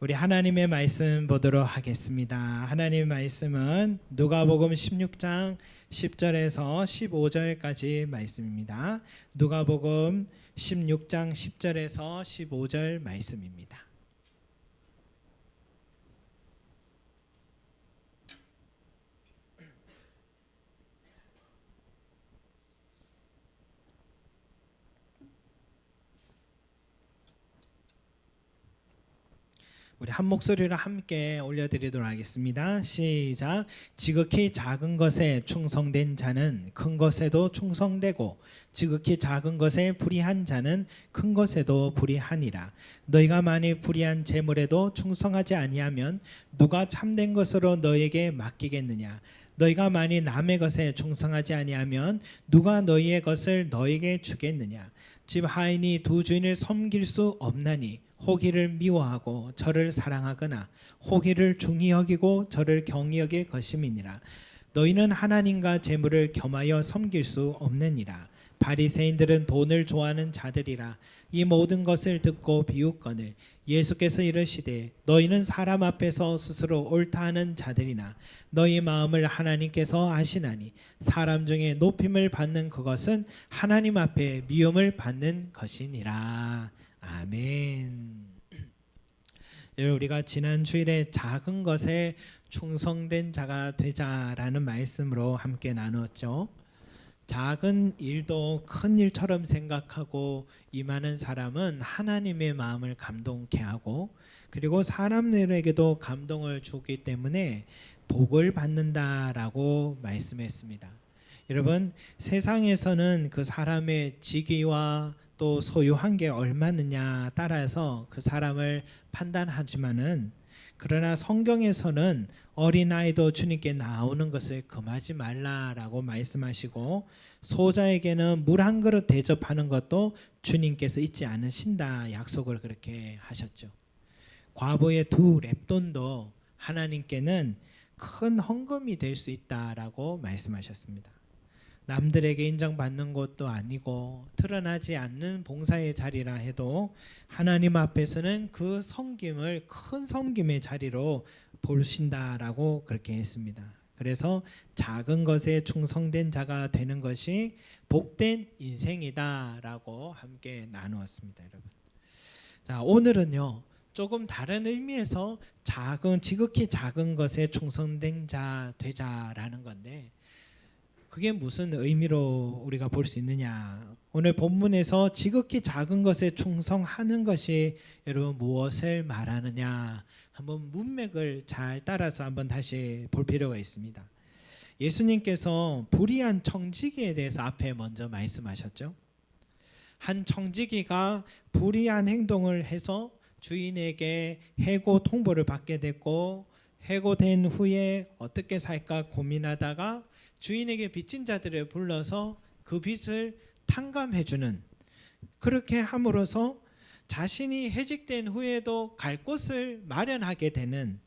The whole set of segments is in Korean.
우리 하나님의 말씀 보도록 하겠습니다. 하나님의 말씀은 누가복음 16장 10절에서 15절까지 말씀입니다. 누가복음 16장 10절에서 15절 말씀입니다. 우리 한 목소리로 함께 올려드리도록 하겠습니다. 시작. 지극히 작은 것에 충성된 자는 큰 것에도 충성되고 지극히 작은 것에 불의한 자는 큰 것에도 불의하니라. 너희가 만일 불의한 재물에도 충성하지 아니하면 누가 참된 것으로 너희에게 맡기겠느냐. 너희가 만일 남의 것에 충성하지 아니하면 누가 너희의 것을 너희에게 주겠느냐. 집 하인이 두 주인을 섬길 수 없나니 호기를 미워하고 저를 사랑하거나 호기를 중히 여기고 저를 경히 여길 것임이니라. 너희는 하나님과 재물을 겸하여 섬길 수 없느니라. 바리새인들은 돈을 좋아하는 자들이라. 이 모든 것을 듣고 비웃거늘 예수께서 이르시되 너희는 사람 앞에서 스스로 옳다 하는 자들이나 너희 마음을 하나님께서 아시나니 사람 중에 높임을 받는 그것은 하나님 앞에 미움을 받는 것이니라. 아멘. 우리가 지난 주일에 작은 것에 충성된 자가 되자라는 말씀으로 함께 나눴죠. 작은 일도 큰 일처럼 생각하고 임하는 사람은 하나님의 마음을 감동케 하고 그리고 사람들에게도 감동을 주기 때문에 복을 받는다라고 말씀했습니다. 여러분, 세상에서는 그 사람의 직위와 또 소유한 게 얼마느냐 따라서 그 사람을 판단하지만은 그러나 성경에서는 어린아이도 주님께 나오는 것을 금하지 말라라고 말씀하시고 소자에게는 물 한 그릇 대접하는 것도 주님께서 잊지 않으신다 약속을 그렇게 하셨죠. 과부의 두 렙돈도 하나님께는 큰 헌금이 될 수 있다라고 말씀하셨습니다. 남들에게 인정받는 것도 아니고 드러나지 않는 봉사의 자리라 해도 하나님 앞에서는 그 섬김을 큰 섬김의 자리로 보신다라고 그렇게 했습니다. 그래서 작은 것에 충성된 자가 되는 것이 복된 인생이다라고 함께 나누었습니다, 여러분. 자, 오늘은요. 조금 다른 의미에서 지극히 작은 것에 충성된 자 되자라는 건데 그게 무슨 의미로 우리가 볼 수 있느냐. 오늘 본문에서 지극히 작은 것에 충성하는 것이 여러분 무엇을 말하느냐. 한번 문맥을 잘 따라서 한번 다시 볼 필요가 있습니다. 예수님께서 불의한 청지기에 대해서 앞에 먼저 말씀하셨죠. 한 청지기가 불의한 행동을 해서 주인에게 해고 통보를 받게 됐고 해고된 후에 어떻게 살까 고민하다가 주인에게 빚진 자들을 불러서 그 빚을 탕감해주는 그렇게 함으로써 자신이 해직된 후에도 갈 곳을 마련하게 되는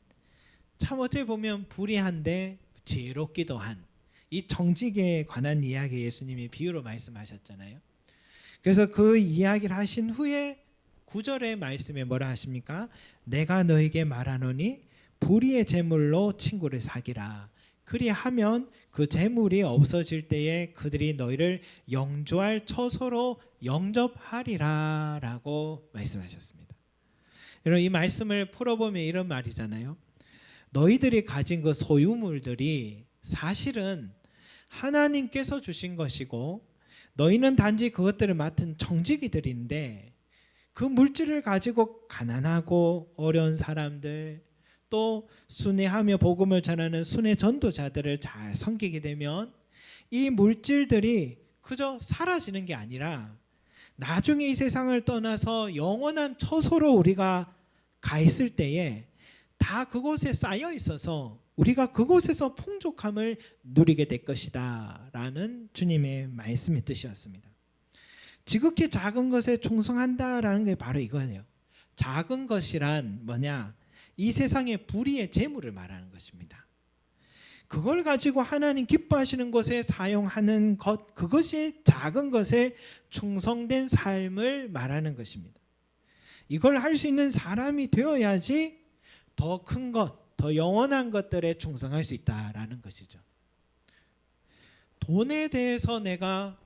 참 어떻게 보면 불의한데 지혜롭기도 한 이 청지기에 관한 이야기 예수님이 비유로 말씀하셨잖아요. 그래서 그 이야기를 하신 후에 9절의 말씀에 뭐라 하십니까? 내가 너에게 말하노니 불의의 재물로 친구를 사기라. 그리하면 그 재물이 없어질 때에 그들이 너희를 영주할 처소로 영접하리라 라고 말씀하셨습니다. 여러분, 이 말씀을 풀어보면 이런 말이잖아요. 너희들이 가진 그 소유물들이 사실은 하나님께서 주신 것이고 너희는 단지 그것들을 맡은 청지기들인데 그 물질을 가지고 가난하고 어려운 사람들 또 순회하며 복음을 전하는 순회 전도자들을 잘 섬기게 되면 이 물질들이 그저 사라지는 게 아니라 나중에 이 세상을 떠나서 영원한 처소로 우리가 가 있을 때에 다 그곳에 쌓여 있어서 우리가 그곳에서 풍족함을 누리게 될 것이다 라는 주님의 말씀의 뜻이었습니다. 지극히 작은 것에 충성한다라는 게 바로 이거예요. 작은 것이란 뭐냐? 이 세상의 불의의 재물을 말하는 것입니다. 그걸 가지고 하나님 기뻐하시는 것에 사용하는 것, 그것이 작은 것에 충성된 삶을 말하는 것입니다. 이걸 할 수 있는 사람이 되어야지 더 큰 것, 더 영원한 것들에 충성할 수 있다라는 것이죠. 돈에 대해서 내가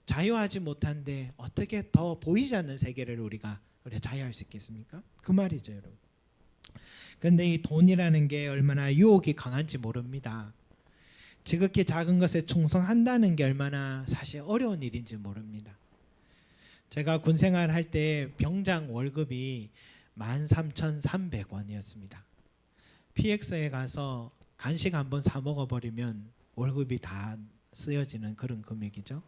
자유하지 못한데 어떻게 더 보이지 않는 세계를 우리가 자유할 수 있겠습니까? 그 말이죠, 여러분. 그런데 이 돈이라는 게 얼마나 유혹이 강한지 모릅니다. 지극히 작은 것에 충성한다는 게 얼마나 사실 어려운 일인지 모릅니다. 제가 군 생활할 때 병장 월급이 13,300원이었습니다. PX에 가서 간식 한번 사 먹어버리면 월급이 다 쓰여지는 그런 금액이죠.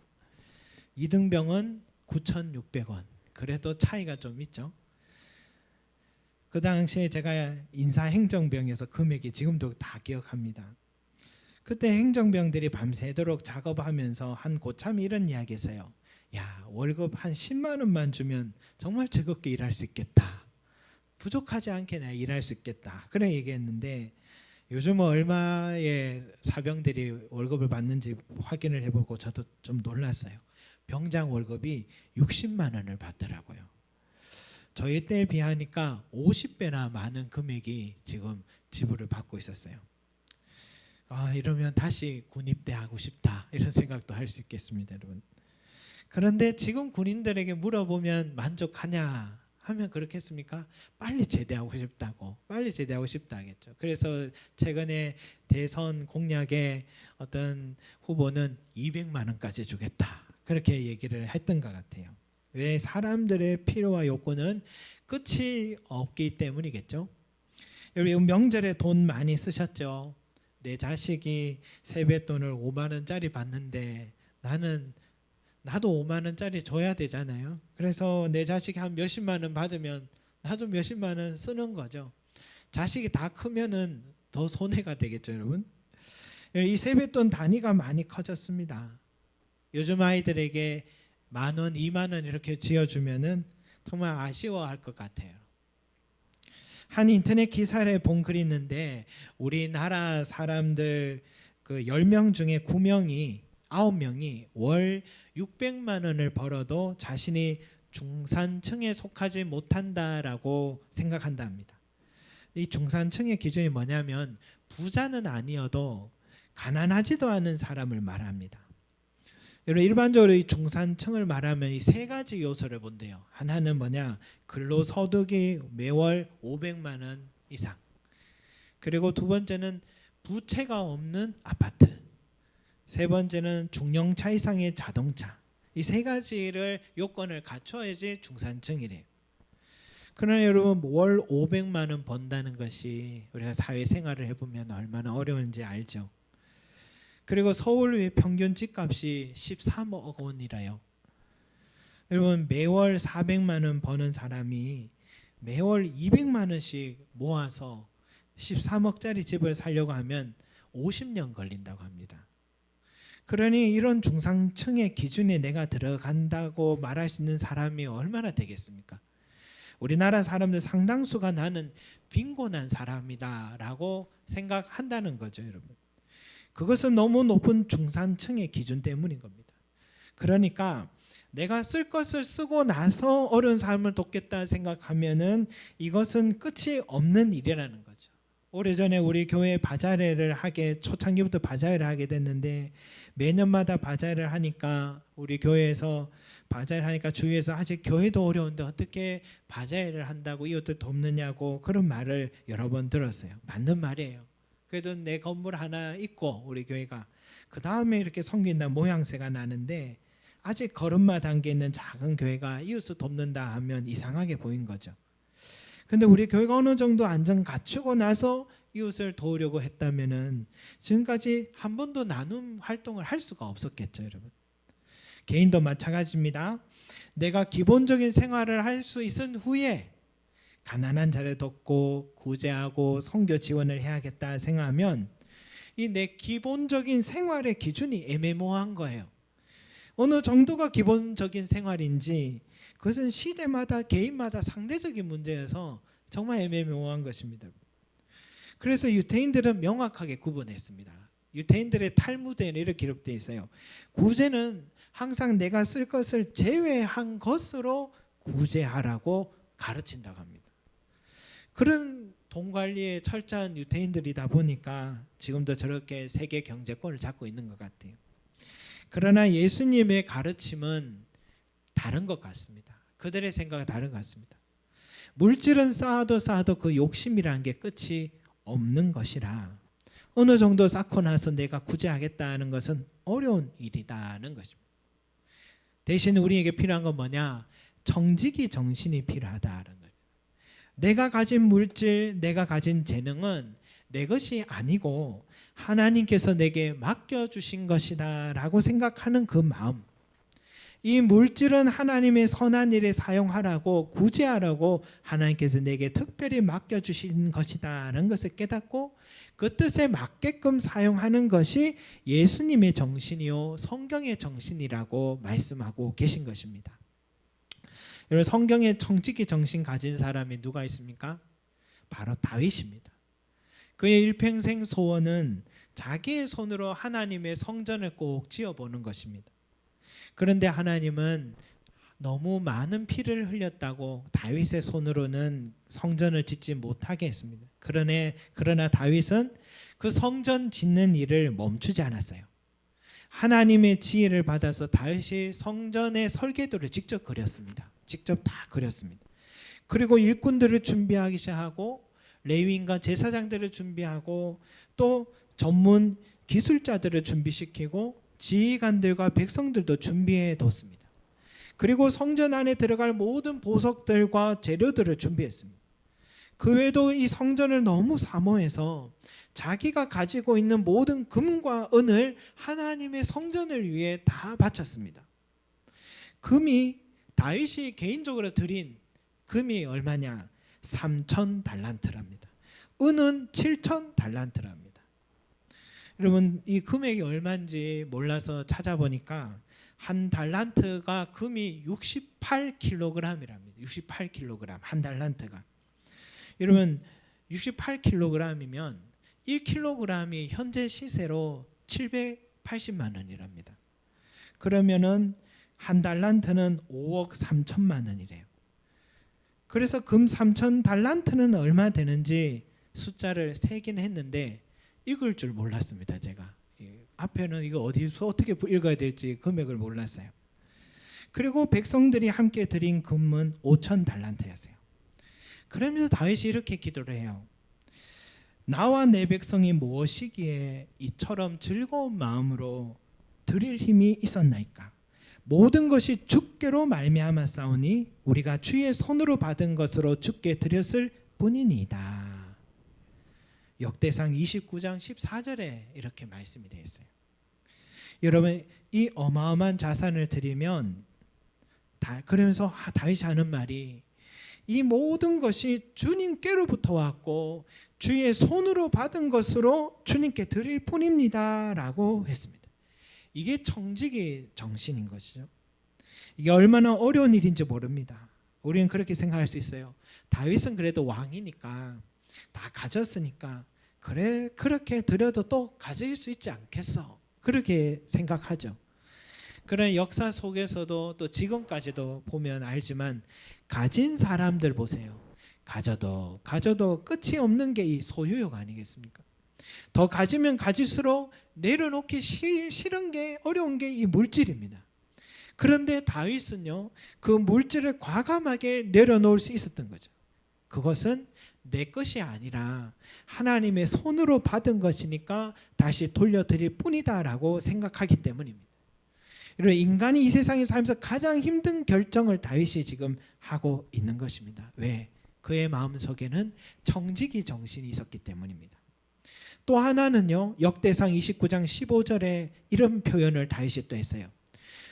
이등병은 9,600원. 그래도 차이가 좀 있죠. 그 당시에 제가 인사행정병이어서 금액이 지금도 다 기억합니다. 그때 행정병들이 밤새도록 작업하면서 한 고참이 이런 이야기 했어요. 야, 월급 한 10만 원만 주면 정말 즐겁게 일할 수 있겠다. 부족하지 않게 내가 일할 수 있겠다. 그래 얘기했는데 요즘은 얼마의 사병들이 월급을 받는지 확인을 해보고 저도 좀 놀랐어요. 병장 월급이 60만 원을 받더라고요. 저희 때에 비하니까 50배나 많은 금액이 지금 지불을 받고 있었어요. 이러면 다시 군 입대하고 싶다 이런 생각도 할 수 있겠습니다, 여러분. 그런데 지금 군인들에게 물어보면 만족하냐 하면 그렇겠습니까? 빨리 제대하고 싶다고, 빨리 제대하고 싶다 하겠죠. 그래서 최근에 대선 공약에 어떤 후보는 200만 원까지 주겠다 그렇게 얘기를 했던 것 같아요. 왜? 사람들의 필요와 욕구는 끝이 없기 때문이겠죠. 여러분 명절에 돈 많이 쓰셨죠? 내 자식이 세뱃돈을 5만 원짜리 받는데 나도 5만 원짜리 줘야 되잖아요. 그래서 내 자식이 한 몇십만 원 받으면 나도 몇십만 원 쓰는 거죠. 자식이 다 크면은 더 손해가 되겠죠, 여러분. 이 세뱃돈 단위가 많이 커졌습니다. 요즘 아이들에게 10,000원, 20,000원 이렇게 지어주면은 정말 아쉬워할 것 같아요. 한 인터넷 기사를 본 글이 있는데 우리나라 사람들 그 10명 중에 9명이 월 600만 원을 벌어도 자신이 중산층에 속하지 못한다라고 생각한답니다. 이 중산층의 기준이 뭐냐면 부자는 아니어도 가난하지도 않은 사람을 말합니다. 여러분 일반적으로 이 중산층을 말하면 이 세 가지 요소를 본대요. 하나는 뭐냐? 근로소득이 매월 500만 원 이상. 그리고 두 번째는 부채가 없는 아파트. 세 번째는 중형차 이상의 자동차. 이 세 가지를 요건을 갖춰야지 중산층이래요. 그러나 여러분 월 500만 원 번다는 것이 우리가 사회생활을 해보면 얼마나 어려운지 알죠. 그리고 서울 평균 집값이 13억 원이라요. 여러분 매월 400만 원 버는 사람이 매월 200만 원씩 모아서 13억짜리 집을 살려고 하면 50년 걸린다고 합니다. 그러니 이런 중상층의 기준에 내가 들어간다고 말할 수 있는 사람이 얼마나 되겠습니까? 우리나라 사람들 상당수가 나는 빈곤한 사람이다라고 생각한다는 거죠, 여러분. 그것은 너무 높은 중산층의 기준 때문인 겁니다. 그러니까 내가 쓸 것을 쓰고 나서 어려운 사람을 돕겠다 생각하면은 이것은 끝이 없는 일이라는 거죠. 오래전에 우리 교회 바자회를 초창기부터 바자회를 하게 됐는데 매년마다 바자회를 하니까 우리 교회에서 바자회를 하니까 주위에서 아직 교회도 어려운데 어떻게 바자회를 한다고 이웃들 돕느냐고 그런 말을 여러 번 들었어요. 맞는 말이에요. 그래도 내 건물 하나 있고 우리 교회가 그 다음에 이렇게 섬긴다 모양새가 나는데 아직 걸음마 단계에 있는 작은 교회가 이웃을 돕는다 하면 이상하게 보인 거죠. 근데 우리 교회가 어느 정도 안정 갖추고 나서 이웃을 도우려고 했다면은 지금까지 한 번도 나눔 활동을 할 수가 없었겠죠, 여러분. 개인도 마찬가지입니다. 내가 기본적인 생활을 할 수 있은 후에 가난한 자를 돕고 구제하고 선교 지원을 해야겠다 생각하면 이 내 기본적인 생활의 기준이 애매모호한 거예요. 어느 정도가 기본적인 생활인지 그것은 시대마다 개인마다 상대적인 문제여서 정말 애매모호한 것입니다. 그래서 유대인들은 명확하게 구분했습니다. 유대인들의 탈무드에는 이렇게 기록되어 있어요. 구제는 항상 내가 쓸 것을 제외한 것으로 구제하라고 가르친다고 합니다. 그런 돈 관리에 철저한 유대인들이다 보니까 지금도 저렇게 세계 경제권을 잡고 있는 것 같아요. 그러나 예수님의 가르침은 다른 것 같습니다. 그들의 생각은 다른 것 같습니다. 물질은 쌓아도 쌓아도 그 욕심이라는 게 끝이 없는 것이라 어느 정도 쌓고 나서 내가 구제하겠다는 것은 어려운 일이라는 것입니다. 대신 우리에게 필요한 건 뭐냐? 정직이 정신이 필요하다는 거예요. 내가 가진 물질, 내가 가진 재능은 내 것이 아니고 하나님께서 내게 맡겨주신 것이다 라고 생각하는 그 마음, 이 물질은 하나님의 선한 일에 사용하라고 구제하라고 하나님께서 내게 특별히 맡겨주신 것이다 라는 것을 깨닫고 그 뜻에 맞게끔 사용하는 것이 예수님의 정신이요 성경의 정신이라고 말씀하고 계신 것입니다. 여러분, 성경에 정직히 정신 가진 사람이 누가 있습니까? 바로 다윗입니다. 그의 일평생 소원은 자기의 손으로 하나님의 성전을 꼭 지어보는 것입니다. 그런데 하나님은 너무 많은 피를 흘렸다고 다윗의 손으로는 성전을 짓지 못하게 했습니다. 그러나 다윗은 그 성전 짓는 일을 멈추지 않았어요. 하나님의 지혜를 받아서 다윗이 성전의 설계도를 직접 그렸습니다. 직접 다 그렸습니다. 그리고 일꾼들을 준비하기 시작하고 레위인과 제사장들을 준비하고 또 전문 기술자들을 준비시키고 지휘관들과 백성들도 준비해 뒀습니다. 그리고 성전 안에 들어갈 모든 보석들과 재료들을 준비했습니다. 그 외에도 이 성전을 너무 사모해서 자기가 가지고 있는 모든 금과 은을 하나님의 성전을 위해 다 바쳤습니다. 금이 다윗이 개인적으로 드린 금이 얼마냐? 3,000달란트랍니다. 은은 7,000달란트랍니다. 여러분, 이 금액이 얼마인지 몰라서 찾아보니까 한 달란트가 금이 68kg이랍니다. 68kg 한 달란트가. 여러분, 68kg이면 1kg이 현재 시세로 780만 원이랍니다. 그러면은 한 달란트는 5억 3천만 원이래요. 그래서 금 3,000달란트는 얼마 되는지 숫자를 세긴 했는데 읽을 줄 몰랐습니다. 제가 앞에는 이거 어디서 어떻게 읽어야 될지 금액을 몰랐어요. 그리고 백성들이 함께 드린 금은 5,000달란트였어요. 그러면서 다윗이 이렇게 기도를 해요. 나와 내 백성이 무엇이기에 이처럼 즐거운 마음으로 드릴 힘이 있었나이까? 모든 것이 주께로 말미암았사오니 우리가 주의 손으로 받은 것으로 주께 드렸을 뿐이니이다. 역대상 29장 14절에 이렇게 말씀이 되어 있어요. 여러분, 이 어마어마한 자산을 드리면 그러면서 다윗이 하는 말이 이 모든 것이 주님께로부터 왔고 주의 손으로 받은 것으로 주님께 드릴 뿐입니다 라고 했습니다. 이게 정직의 정신인 것이죠. 이게 얼마나 어려운 일인지 모릅니다. 우리는 그렇게 생각할 수 있어요. 다윗은 그래도 왕이니까 다 가졌으니까 그래 그렇게 드려도 또 가질 수 있지 않겠어, 그렇게 생각하죠. 그런 역사 속에서도 또 지금까지도 보면 알지만 가진 사람들 보세요. 가져도 끝이 없는 게 이 소유욕 아니겠습니까? 더 가지면 가질수록 내려놓기 싫은 게, 어려운 게 이 물질입니다. 그런데 다윗은요, 그 물질을 과감하게 내려놓을 수 있었던 거죠. 그것은 내 것이 아니라 하나님의 손으로 받은 것이니까 다시 돌려드릴 뿐이다라고 생각하기 때문입니다. 여러분, 인간이 이 세상에 살면서 가장 힘든 결정을 다윗이 지금 하고 있는 것입니다. 왜? 그의 마음속에는 정직이 정신이 있었기 때문입니다. 또 하나는요, 역대상 29장 15절에 이런 표현을 다윗이 또 했어요.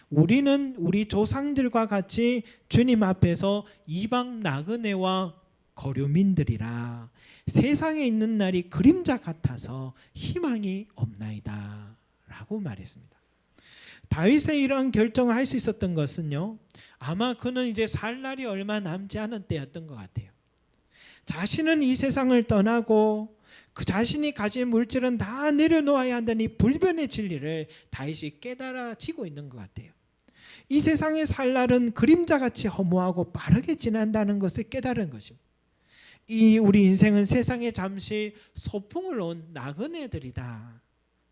우리는 우리 조상들과 같이 주님 앞에서 이방 나그네와 거류민들이라 세상에 있는 날이 그림자 같아서 희망이 없나이다 라고 말했습니다. 다윗의 이러한 결정을 할 수 있었던 것은요, 아마 그는 이제 살 날이 얼마 남지 않은 때였던 것 같아요. 자신은 이 세상을 떠나고 그 자신이 가진 물질은 다 내려놓아야 한다는 이 불변의 진리를 다윗이 깨달아지고 있는 것 같아요. 이 세상의 살 날은 그림자같이 허무하고 빠르게 지난다는 것을 깨달은 것입니다. 이 우리 인생은 세상에 잠시 소풍을 온 나그네들이다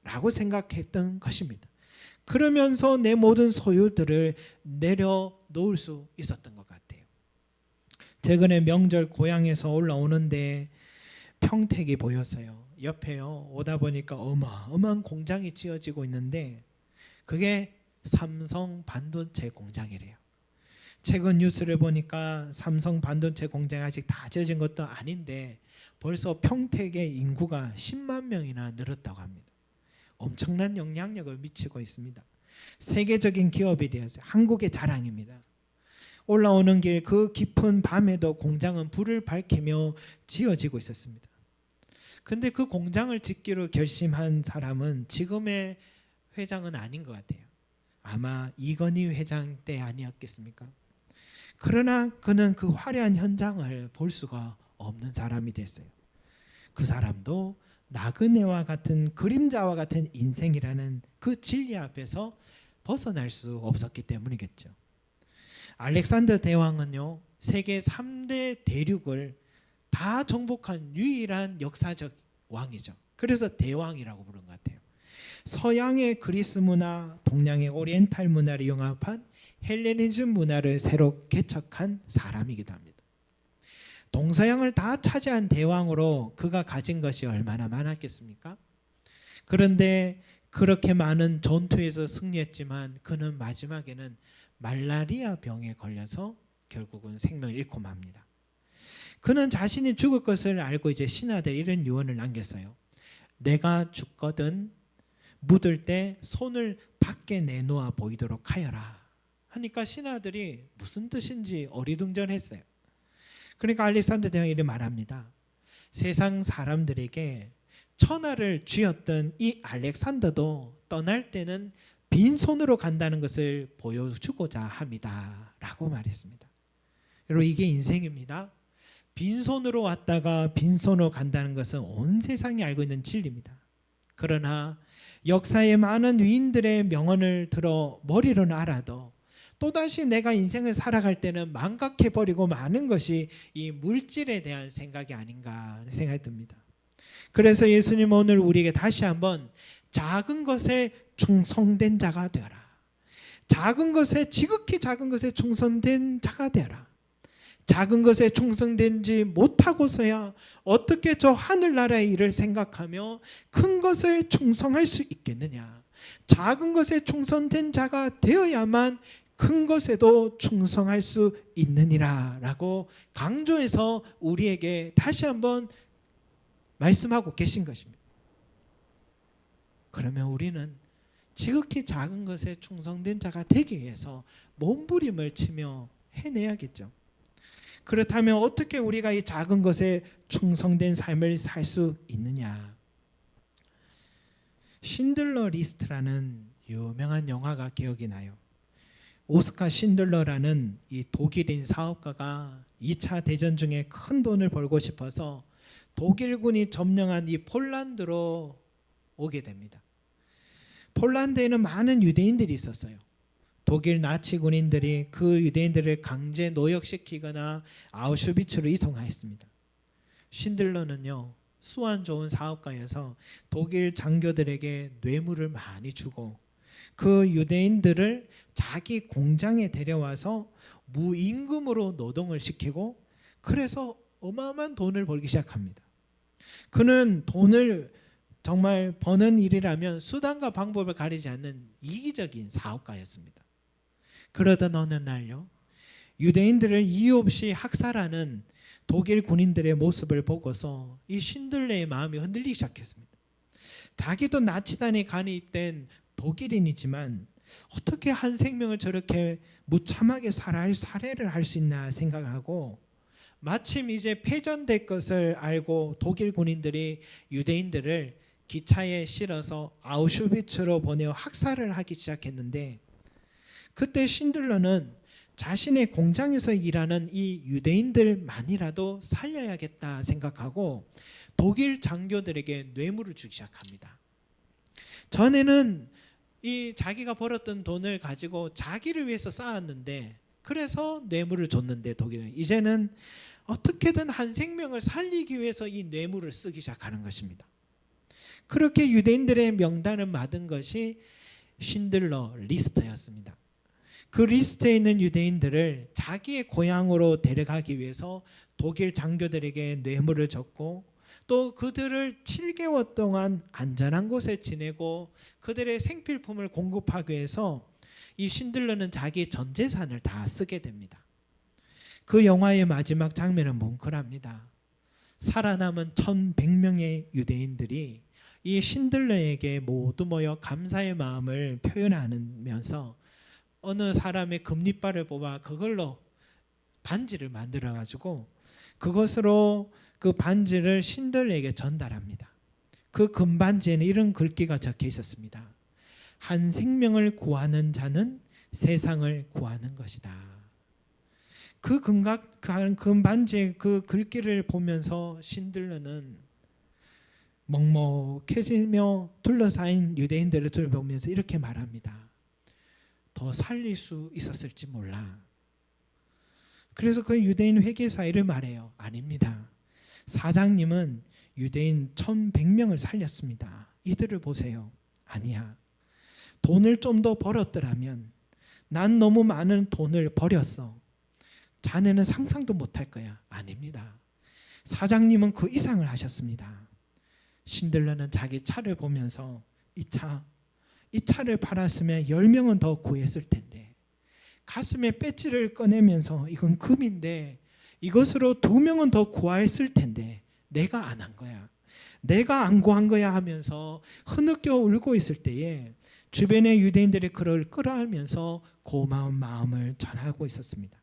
라고 생각했던 것입니다. 그러면서 내 모든 소유들을 내려놓을 수 있었던 것 같아요. 최근에 명절 고향에서 올라오는데 평택이 보였어요. 옆에요. 오다 보니까 어마어마한 공장이 지어지고 있는데 그게 삼성 반도체 공장이래요. 최근 뉴스를 보니까 삼성 반도체 공장이 아직 다 지어진 것도 아닌데 벌써 평택의 인구가 10만 명이나 늘었다고 합니다. 엄청난 영향력을 미치고 있습니다. 세계적인 기업이 되었어요. 한국의 자랑입니다. 올라오는 길 그 깊은 밤에도 공장은 불을 밝히며 지어지고 있었습니다. 근데 그 공장을 짓기로 결심한 사람은 지금의 회장은 아닌 것 같아요. 아마 이건희 회장 때 아니었겠습니까? 그러나 그는 그 화려한 현장을 볼 수가 없는 사람이 됐어요. 그 사람도 나그네와 같은 그림자와 같은 인생이라는 그 진리 앞에서 벗어날 수 없었기 때문이겠죠. 알렉산더 대왕은요, 세계 3대 대륙을 다 정복한 유일한 역사적 왕이죠. 그래서 대왕이라고 부른 것 같아요. 서양의 그리스 문화, 동양의 오리엔탈 문화를 융합한 헬레니즘 문화를 새로 개척한 사람이기도 합니다. 동서양을 다 차지한 대왕으로 그가 가진 것이 얼마나 많았겠습니까? 그런데 그렇게 많은 전투에서 승리했지만 그는 마지막에는 말라리아 병에 걸려서 결국은 생명을 잃고 맙니다. 그는 자신이 죽을 것을 알고 이제 신하들 이런 유언을 남겼어요. 내가 죽거든 묻을 때 손을 밖에 내놓아 보이도록 하여라 하니까 신하들이 무슨 뜻인지 어리둥절했어요. 그러니까 알렉산더 대왕이 이렇게 말합니다. 세상 사람들에게 천하를 쥐었던 이 알렉산더도 떠날 때는 빈손으로 간다는 것을 보여주고자 합니다 라고 말했습니다. 여러분, 이게 인생입니다. 빈손으로 왔다가 빈손으로 간다는 것은 온 세상이 알고 있는 진리입니다. 그러나 역사의 많은 위인들의 명언을 들어 머리로는 알아도 또다시 내가 인생을 살아갈 때는 망각해버리고 많은 것이 이 물질에 대한 생각이 아닌가 생각이 듭니다. 그래서 예수님은 오늘 우리에게 다시 한번 작은 것에 충성된 자가 되어라. 작은 것에, 지극히 작은 것에 충성된 자가 되어라. 작은 것에 충성되지 못하고서야 어떻게 저 하늘나라의 일을 생각하며 큰 것에 충성할 수 있겠느냐. 작은 것에 충성된 자가 되어야만 큰 것에도 충성할 수 있느니라 라고 강조해서 우리에게 다시 한번 말씀하고 계신 것입니다. 그러면 우리는 지극히 작은 것에 충성된 자가 되기 위해서 몸부림을 치며 해내야겠죠. 그렇다면 어떻게 우리가 이 작은 것에 충성된 삶을 살 수 있느냐? 신들러 리스트라는 유명한 영화가 기억이 나요. 오스카 신들러라는 이 독일인 사업가가 2차 대전 중에 큰 돈을 벌고 싶어서 독일군이 점령한 이 폴란드로 오게 됩니다. 폴란드에는 많은 유대인들이 있었어요. 독일 나치 군인들이 그 유대인들을 강제 노역시키거나 아우슈비츠로 이송하였습니다. 신들러는요, 수완 좋은 사업가여서 독일 장교들에게 뇌물을 많이 주고 그 유대인들을 자기 공장에 데려와서 무임금으로 노동을 시키고 그래서 어마어마한 돈을 벌기 시작합니다. 그는 돈을 정말 버는 일이라면 수단과 방법을 가리지 않는 이기적인 사업가였습니다. 그러던 어느 날요, 유대인들을 이유 없이 학살하는 독일 군인들의 모습을 보고서 이 신들레의 마음이 흔들리기 시작했습니다. 자기도 나치단에 간입된 독일인이지만 어떻게 한 생명을 저렇게 무참하게 살해를 할 수 있나 생각하고 마침 이제 패전될 것을 알고 독일 군인들이 유대인들을 기차에 실어서 아우슈비츠로 보내어 학살을 하기 시작했는데 그때 신들러는 자신의 공장에서 일하는 이 유대인들만이라도 살려야겠다 생각하고 독일 장교들에게 뇌물을 주기 시작합니다. 전에는 이 자기가 벌었던 돈을 가지고 자기를 위해서 쌓았는데 그래서 뇌물을 줬는데 독일은 이제는 어떻게든 한 생명을 살리기 위해서 이 뇌물을 쓰기 시작하는 것입니다. 그렇게 유대인들의 명단을 받은 것이 신들러 리스트였습니다. 그 리스트에 있는 유대인들을 자기의 고향으로 데려가기 위해서 독일 장교들에게 뇌물을 줬고, 또 그들을 7개월 동안 안전한 곳에 지내고 그들의 생필품을 공급하기 위해서 이 신들러는 자기 전 재산을 다 쓰게 됩니다. 그 영화의 마지막 장면은 뭉클합니다. 살아남은 1100명의 유대인들이 이 신들러에게 모두 모여 감사의 마음을 표현하면서 어느 사람의 금리발을 뽑아 그걸로 반지를 만들어 가지고 그것으로 그 반지를 신들에게 전달합니다. 그 금반지에는 이런 글귀가 적혀 있었습니다. 한 생명을 구하는 자는 세상을 구하는 것이다. 그 금반지의 그 글귀를 보면서 신들러는 먹먹해지며 둘러싸인 유대인들을 돌보면서 이렇게 말합니다. 더 살릴 수 있었을지 몰라. 그래서 그 유대인 회계사 이를 말해요. 아닙니다. 사장님은 유대인 1100명을 살렸습니다. 이들을 보세요. 아니야. 돈을 좀 더 벌었더라면, 난 너무 많은 돈을 버렸어. 자네는 상상도 못할 거야. 아닙니다. 사장님은 그 이상을 하셨습니다. 신들러는 자기 차를 보면서 이 차를 팔았으면 10명은 더 구했을 텐데, 가슴에 배지를 꺼내면서 이건 금인데 이것으로 2명은 더 구했을 텐데 내가 안 한 거야. 내가 안 구한 거야 하면서 흐느껴 울고 있을 때에 주변의 유대인들이 그를 끌어안으면서 고마운 마음을 전하고 있었습니다.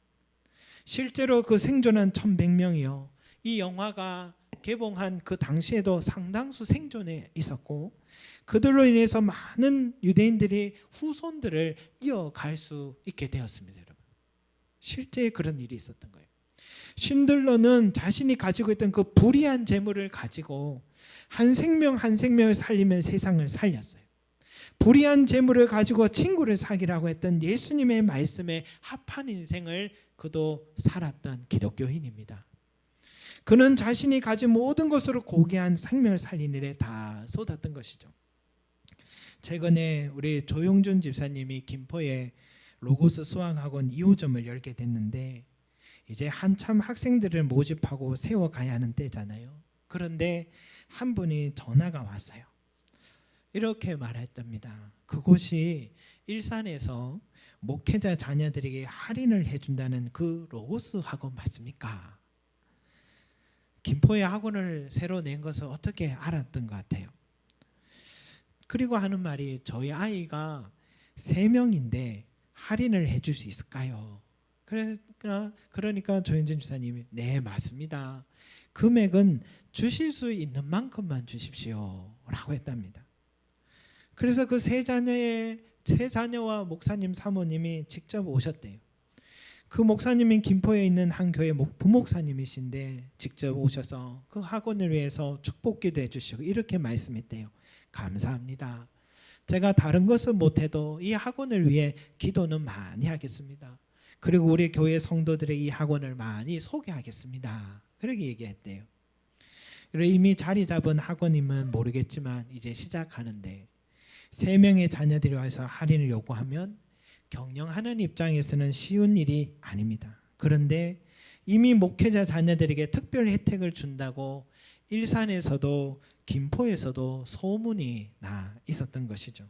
실제로 그 생존한 1100명이요. 이 영화가 개봉한 그 당시에도 상당수 생존해 있었고, 그들로 인해서 많은 유대인들이 후손들을 이어갈 수 있게 되었습니다. 여러분, 실제 그런 일이 있었던 거예요. 신들러는 자신이 가지고 있던 그 불의한 재물을 가지고 한 생명 한 생명을 살리면 세상을 살렸어요. 불의한 재물을 가지고 친구를 사귀라고 했던 예수님의 말씀에 합한 인생을 그도 살았던 기독교인입니다. 그는 자신이 가진 모든 것으로 고귀한 생명을 살리는 일에 다 쏟았던 것이죠. 최근에 우리 조용준 집사님이 김포에 로고스 수학학원 2호점을 열게 됐는데, 이제 한참 학생들을 모집하고 세워가야 하는 때잖아요. 그런데 한 분이 전화가 왔어요. 이렇게 말했답니다. 그곳이 일산에서 목회자 자녀들에게 할인을 해준다는 그 로고스 학원 맞습니까? 김포에 학원을 새로 낸 것을 어떻게 알았던 것 같아요. 그리고 하는 말이, 저희 아이가 3명인데 할인을 해줄 수 있을까요? 그러니까 조현진 집사님이 네 맞습니다. 금액은 주실 수 있는 만큼만 주십시오 라고 했답니다. 그래서 그 세 자녀와 목사님 사모님이 직접 오셨대요. 그 목사님은 김포에 있는 한 교회 부목사님이신데 직접 오셔서 그 학원을 위해서 축복기도 해주시고 이렇게 말씀했대요. 감사합니다. 제가 다른 것은 못해도 이 학원을 위해 기도는 많이 하겠습니다. 그리고 우리 교회 성도들의 이 학원을 많이 소개하겠습니다. 그렇게 얘기했대요. 이미 자리 잡은 학원임은 모르겠지만 이제 시작하는데 3명의 자녀들이 와서 할인을 요구하면 경영하는 입장에서는 쉬운 일이 아닙니다. 그런데 이미 목회자 자녀들에게 특별 혜택을 준다고 일산에서도 김포에서도 소문이 나 있었던 것이죠.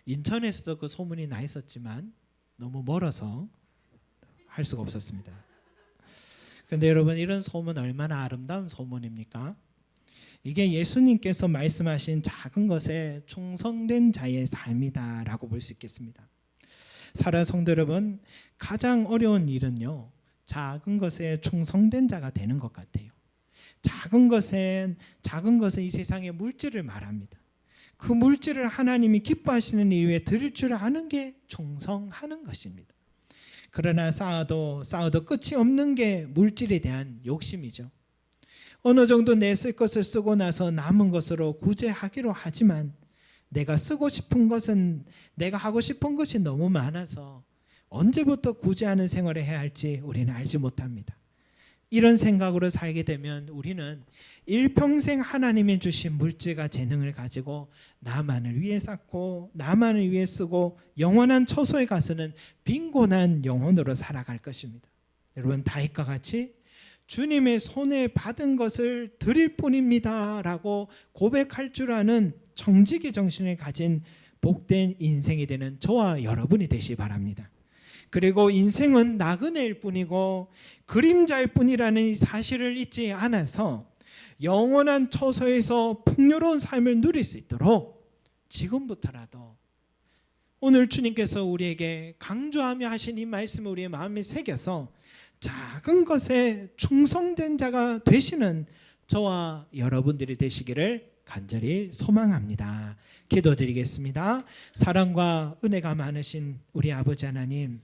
인천에서도 그 소문이 나 있었지만 너무 멀어서 할 수가 없었습니다. 그런데 여러분, 이런 소문 얼마나 아름다운 소문입니까? 이게 예수님께서 말씀하신 작은 것에 충성된 자의 삶이다라고 볼 수 있겠습니다. 사랑하는 성도 여러분, 가장 어려운 일은요, 작은 것에 충성된 자가 되는 것 같아요. 작은 것은 이 세상의 물질을 말합니다. 그 물질을 하나님이 기뻐하시는 일 위해 드릴 줄 아는 게 충성하는 것입니다. 그러나 쌓아도 끝이 없는 게 물질에 대한 욕심이죠. 어느 정도 내 쓸 것을 쓰고 나서 남은 것으로 구제하기로 하지만 내가 쓰고 싶은 것은, 내가 하고 싶은 것이 너무 많아서 언제부터 구제하는 생활을 해야 할지 우리는 알지 못합니다. 이런 생각으로 살게 되면 우리는 일평생 하나님이 주신 물질과 재능을 가지고 나만을 위해 쌓고 나만을 위해 쓰고 영원한 처소에 가서는 빈곤한 영혼으로 살아갈 것입니다. 여러분, 다윗과 같이 주님의 손에 받은 것을 드릴 뿐입니다 라고 고백할 줄 아는 정직의 정신을 가진 복된 인생이 되는 저와 여러분이 되시기 바랍니다. 그리고 인생은 나그네일 뿐이고 그림자일 뿐이라는 이 사실을 잊지 않아서 영원한 처소에서 풍요로운 삶을 누릴 수 있도록 지금부터라도 오늘 주님께서 우리에게 강조하며 하신 이 말씀을 우리의 마음에 새겨서 작은 것에 충성된 자가 되시는 저와 여러분들이 되시기를 간절히 소망합니다. 기도드리겠습니다. 사랑과 은혜가 많으신 우리 아버지 하나님,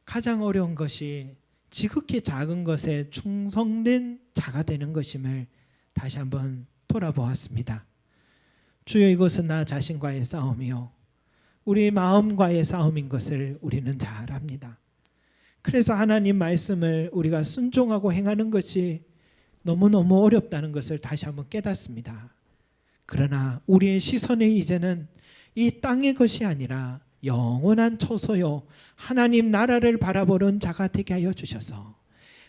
가장 어려운 것이 지극히 작은 것에 충성된 자가 되는 것임을 다시 한번 돌아보았습니다. 주여, 이것은 나 자신과의 싸움이요 우리 마음과의 싸움인 것을 우리는 잘 압니다. 그래서 하나님 말씀을 우리가 순종하고 행하는 것이 너무너무 어렵다는 것을 다시 한번 깨닫습니다. 그러나 우리의 시선이 이제는 이 땅의 것이 아니라 영원한 처소요 하나님 나라를 바라보는 자가 되게 하여 주셔서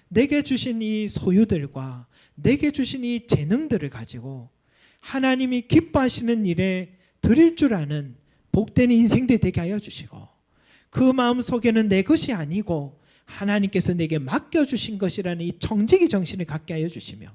내게 주신 이 소유들과 내게 주신 이 재능들을 가지고 하나님이 기뻐하시는 일에 드릴 줄 아는 복된 인생들 되게 하여 주시고, 그 마음속에는 내 것이 아니고 하나님께서 내게 맡겨주신 것이라는 이 정직의 정신을 갖게 하여 주시며,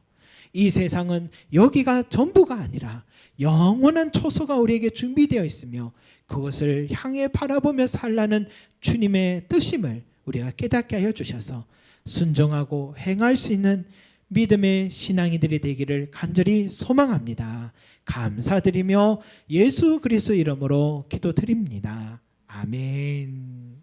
이 세상은 여기가 전부가 아니라 영원한 처소가 우리에게 준비되어 있으며 그것을 향해 바라보며 살라는 주님의 뜻임을 우리가 깨닫게 하여 주셔서 순종하고 행할 수 있는 믿음의 신앙이들이 되기를 간절히 소망합니다. 감사드리며 예수 그리스도 이름으로 기도드립니다. 아멘.